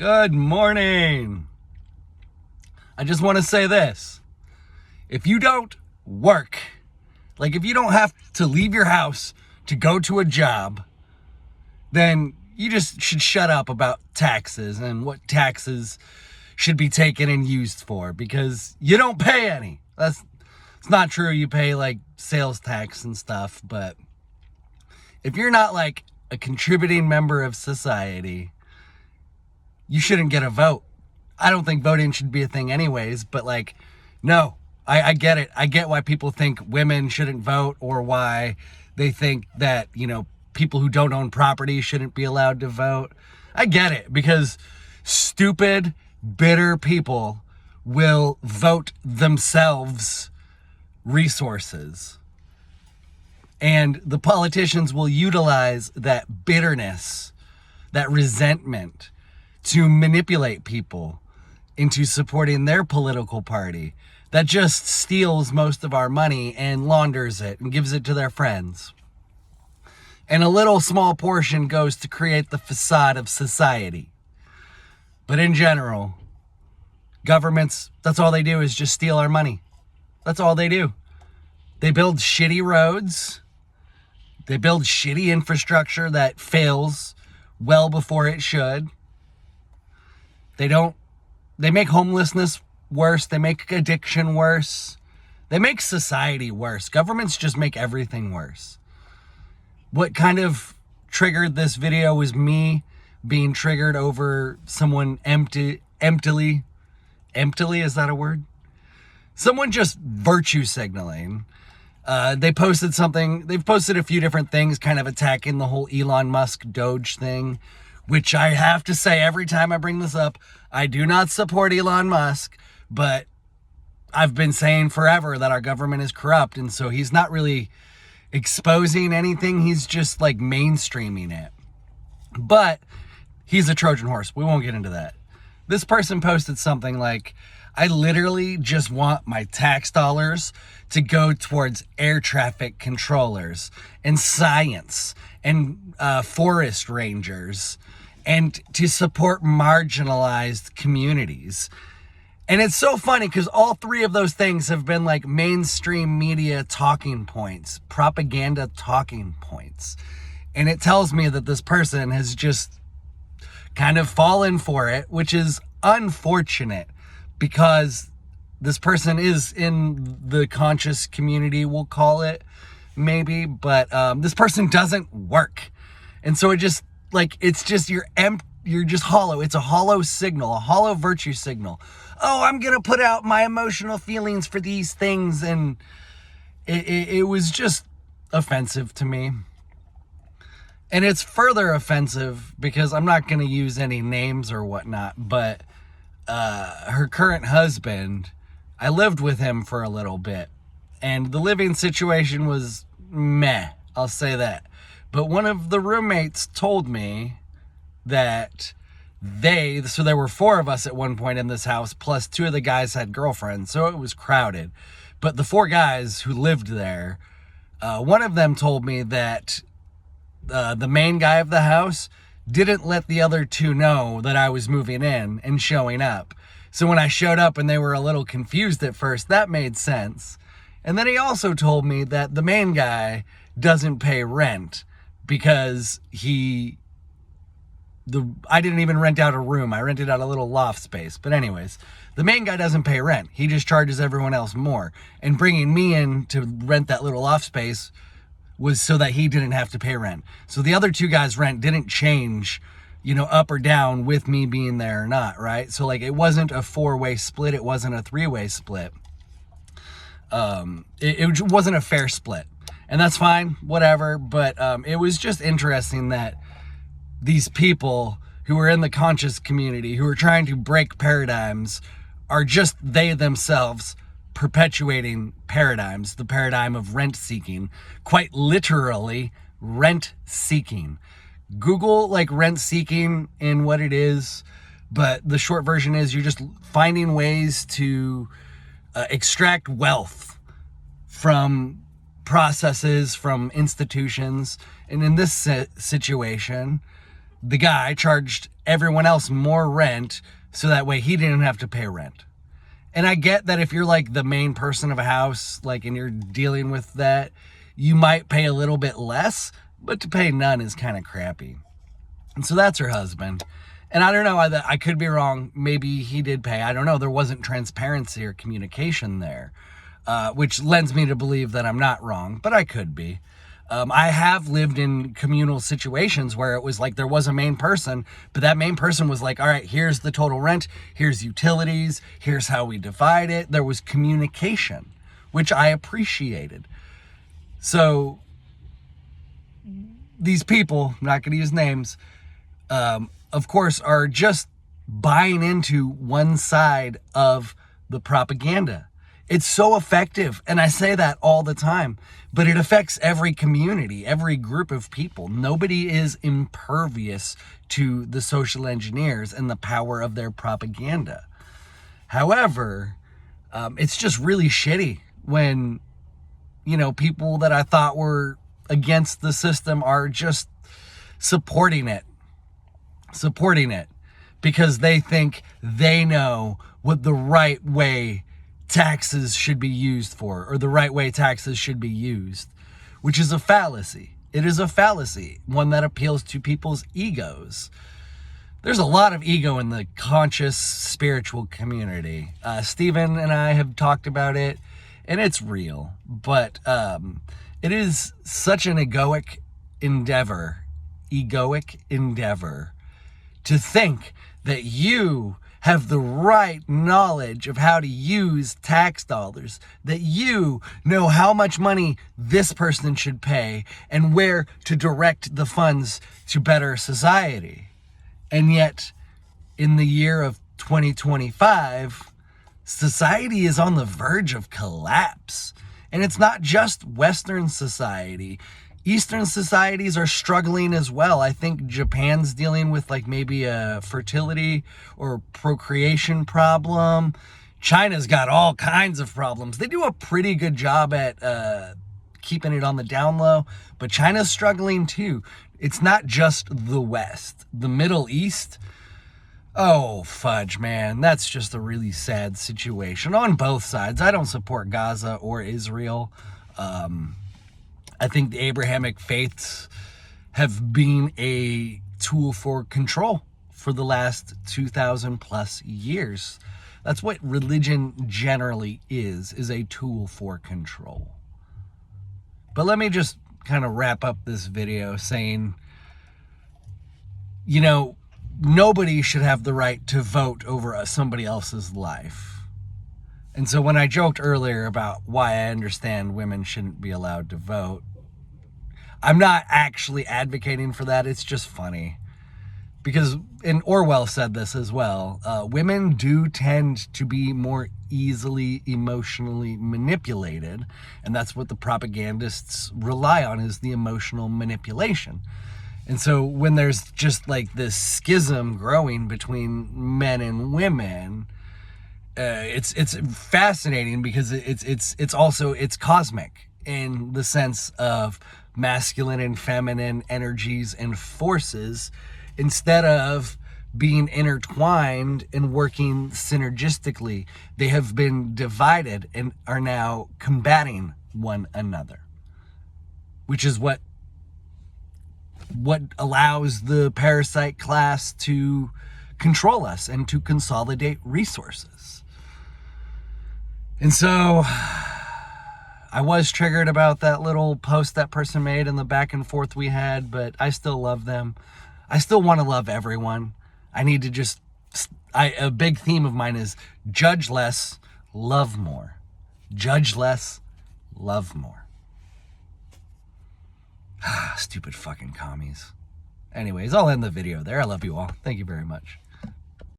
Good morning. I just want to say this. If you don't work, like if you don't have to leave your house to go to a job, then you just should shut up about taxes and what taxes should be taken and used for, because you don't pay any. It's not true. You pay like sales tax and stuff, but if you're not like a contributing member of society, you shouldn't get a vote. I don't think voting should be a thing anyways, but like, no, I get it. I get why people think women shouldn't vote, or why they think that, people who don't own property shouldn't be allowed to vote. I get it, because stupid, bitter people will vote themselves resources. And the politicians will utilize that bitterness, that resentment, to manipulate people into supporting their political party that just steals most of our money and launders it and gives it to their friends. And a little small portion goes to create the facade of society. But in general, governments, that's all they do is just steal our money. That's all they do. They build shitty roads. They build shitty infrastructure that fails well before it should. They make homelessness worse. They make addiction worse. They make society worse. Governments just make everything worse. What kind of triggered this video was me being triggered over someone emptily, is that a word? Someone just virtue signaling. They posted something. They've posted a few different things kind of attacking the whole Elon Musk Doge thing, which I have to say every time I bring this up, I do not support Elon Musk, but I've been saying forever that our government is corrupt, and so he's not really exposing anything. He's just like mainstreaming it. But he's a Trojan horse. We won't get into that. This person posted something like, I literally just want my tax dollars to go towards air traffic controllers and science and forest rangers and to support marginalized communities. And it's so funny because all three of those things have been like mainstream media talking points, propaganda talking points. And it tells me that this person has just kind of fallen for it, which is unfortunate because this person is in the conscious community, we'll call it, maybe, but this person doesn't work. And so it just, like, it's just, you're just hollow. It's a hollow signal, a hollow virtue signal. Oh, I'm going to put out my emotional feelings for these things. And it was just offensive to me. And it's further offensive because I'm not going to use any names or whatnot, but her current husband, I lived with him for a little bit, and the living situation was meh, I'll say that. But one of the roommates told me that so there were 4 of us at one point in this house, plus 2 of the guys had girlfriends, so it was crowded. But the 4 guys who lived there, one of them told me that the main guy of the house didn't let the other 2 know that I was moving in and showing up. So when I showed up and they were a little confused at first, that made sense. And then he also told me that the main guy doesn't pay rent because I didn't even rent out a room. I rented out a little loft space. But anyways, the main guy doesn't pay rent. He just charges everyone else more. And bringing me in to rent that little loft space was so that he didn't have to pay rent. So the other 2 guys' rent didn't change, up or down with me being there or not, right? So like, it wasn't a 4-way split. It wasn't a 3-way split. It wasn't a fair split, and that's fine, whatever. But it was just interesting that these people who are in the conscious community, who are trying to break paradigms, are just they themselves perpetuating paradigms, the paradigm of rent seeking, quite literally rent seeking. Google like rent seeking and what it is, but the short version is you're just finding ways to extract wealth from processes, from institutions. And in this situation, the guy charged everyone else more rent so that way he didn't have to pay rent. And I get that if you're like the main person of a house, like, and you're dealing with that, you might pay a little bit less, but to pay none is kind of crappy. And so that's her husband. And I don't know, I could be wrong. Maybe he did pay. I don't know. There wasn't transparency or communication there, which lends me to believe that I'm not wrong, but I could be. I have lived in communal situations where it was like there was a main person, but that main person was like, all right, here's the total rent, here's utilities, here's how we divide it. There was communication, which I appreciated. So these people, I'm not going to use names, of course, are just buying into one side of the propaganda. It's so effective, and I say that all the time, but it affects every community, every group of people. Nobody is impervious to the social engineers and the power of their propaganda. However, it's just really shitty when, you know, people that I thought were against the system are just supporting it because they think they know what the right way taxes should be used for, or the right way taxes should be used, which is a fallacy. It is a fallacy, one that appeals to people's egos. There's a lot of ego in the conscious spiritual community. Stephen and I have talked about it, and it's real, but it is such an egoic endeavor to think that you have the right knowledge of how to use tax dollars, that you know how much money this person should pay and where to direct the funds to better society. And yet, in the year of 2025, society is on the verge of collapse. And it's not just Western society. Eastern societies are struggling as well. I think Japan's dealing with like maybe a fertility or procreation problem. China's got all kinds of problems. They do a pretty good job at keeping it on the down low, but China's struggling too. It's not just the West. The Middle East, oh, fudge, man. That's just a really sad situation on both sides. I don't support Gaza or Israel. I think the Abrahamic faiths have been a tool for control for the last 2,000 plus years. That's what religion generally is a tool for control. But let me just kind of wrap up this video saying, you know, nobody should have the right to vote over somebody else's life. And so when I joked earlier about why I understand women shouldn't be allowed to vote, I'm not actually advocating for that. It's just funny. Because, and Orwell said this as well, women do tend to be more easily emotionally manipulated. And that's what the propagandists rely on, is the emotional manipulation. And so when there's just like this schism growing between men and women, it's fascinating because it's also cosmic in the sense of masculine and feminine energies and forces, instead of being intertwined and working synergistically, they have been divided and are now combating one another, which is what allows the parasite class to control us and to consolidate resources. And so I was triggered about that little post that person made and the back and forth we had, but I still love them. I still want to love everyone. I need to just, a big theme of mine is judge less, love more. Judge less, love more. Stupid fucking commies. Anyways, I'll end the video there. I love you all. Thank you very much.